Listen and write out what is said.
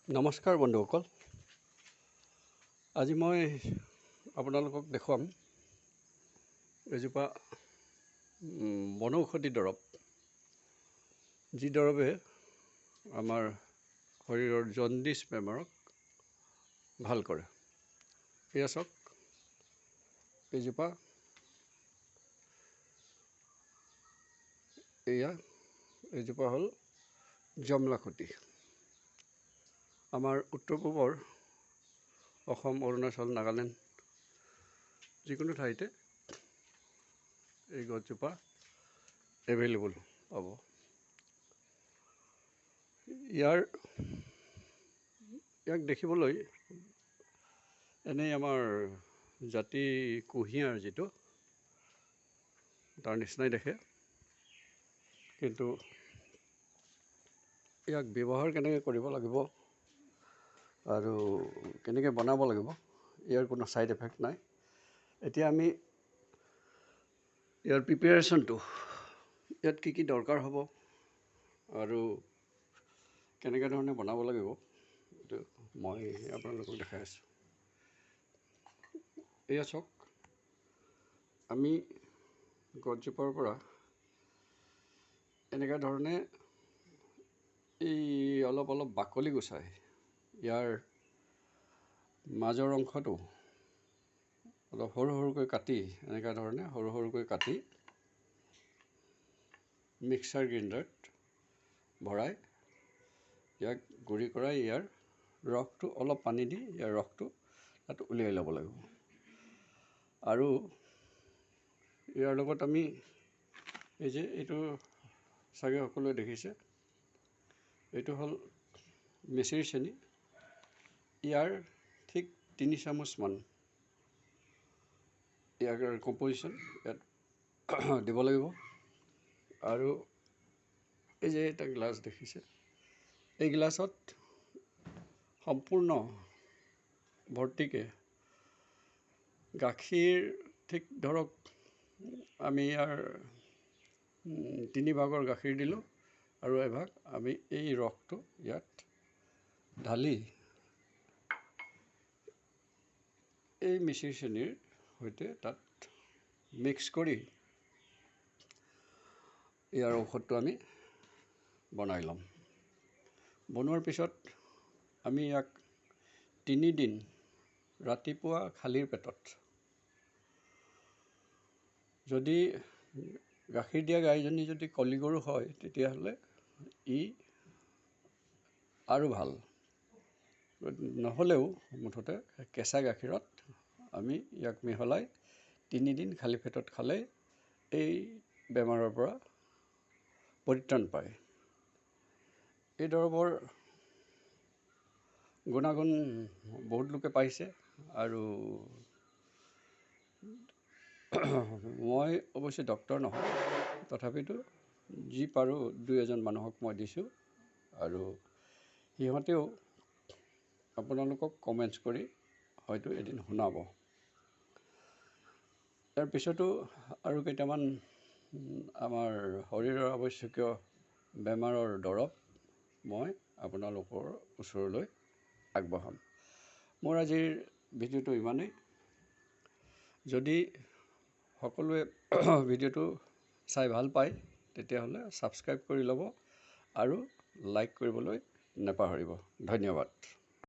নমস্কাৰ বন্ধুসকল। আজি মই আপোনালোকক দেখুৱাম এজোপা বনৌষধি দৰৱ, যি দৰৱে আমাৰ শৰীৰৰ জণ্ডিছ বেমাৰক ভাল কৰে। এয়া চাওক, এইজোপা হ'ল জমলাখুটি। আমাৰ উত্তৰ পূবৰ অসম, অৰুণাচল, নাগালেণ্ড যিকোনো ঠাইতে এই গছজোপা এভেইলেবল পাব। ইয়াক দেখিবলৈ এনেই আমাৰ জাতি কুঁহিয়াৰ যিটো তাৰ নিচিনাই দেখে, কিন্তু ইয়াক ব্যৱহাৰ কেনেকৈ কৰিব লাগিব আৰু কেনেকৈ বনাব লাগিব, ইয়াৰ কোনো ছাইড এফেক্ট নাই। এতিয়া আমি ইয়াৰ প্ৰিপেৰেশ্যনটো, ইয়াত কি কি দৰকাৰ হ'ব আৰু কেনেকৈ ধৰণে বনাব লাগিব, এইটো মই আপোনালোকক দেখাই আছোঁ। এয়া চাওক, আমি গছজোপাৰ পৰা এনেকুৱা ধৰণে এই অলপ বাকলি গুচাই ইয়াৰ মাজৰ অংশটো অলপ সৰুকৈ কাটি, এনেকুৱা ধৰণে সৰুকৈ কাটি মিক্সাৰ গ্ৰাইণ্ডাৰত ভৰাই ইয়াক গুড়ি কৰাই ইয়াৰ ৰসটো অলপ পানী দি ইয়াৰ ৰসটো তাত উলিয়াই ল'ব লাগিব। আৰু ইয়াৰ লগত আমি এইটো চাগে সকলোৱে দেখিছে, এইটো হ'ল মেচিৰ চেনি। ইয়াৰ ঠিক 3 চামুচমান ইয়াৰ কম্পজিশ্যন ইয়াত দিব লাগিব। আৰু এটা গ্লাছ দেখিছে, এই গ্লাছত সম্পূৰ্ণ ভৰ্তিকৈ গাখীৰ, ঠিক ধৰক আমি ইয়াৰ 3 ভাগৰ গাখীৰ দিলোঁ আৰু এভাগ আমি এই ৰসটো ইয়াত ঢালি এই মিচিৰ চেনিৰ সৈতে তাত মিক্স কৰি ইয়াৰ ঔষধটো আমি বনাই ল'ম। বনোৱাৰ পিছত আমি ইয়াক 3 দিন ৰাতিপুৱা খালীৰ পেটত, যদি গাখীৰ দিয়া গাইজনী যদি কলি গৰু হয় তেতিয়াহ'লে ই আৰু ভাল, নহ'লেও মুঠতে কেঁচা গাখীৰত আমি ইয়াক মিহলাই 3 দিন খালী পেটত খালে এই বেমাৰৰ পৰা পৰিত্ৰাণ পায়। এই দৰৱৰ গুণাগুণ বহুত লোকে পাইছে, আৰু মই অৱশ্যে ডক্তৰ নহয়, তথাপিতো যি পাৰোঁ 2-এজন মানুহক মই দিছোঁ, আৰু সিহঁতেও আপোনালোকক কমেণ্টছ কৰি হয়তো এদিন শুনাব। ইয়াৰ পিছতো আৰু কেইটামান আমাৰ শৰীৰৰ আৱশ্যকীয় বেমাৰৰ দৰৱ মই আপোনালোকৰ ওচৰলৈ আগবঢ়াম। মোৰ আজিৰ ভিডিঅ'টো ইমানেই। যদি সকলোৱে ভিডিঅ'টো চাই ভাল পায় তেতিয়াহ'লে ছাবস্ক্ৰাইব কৰি ল'ব আৰু লাইক কৰিবলৈ নাপাহৰিব। ধন্যবাদ।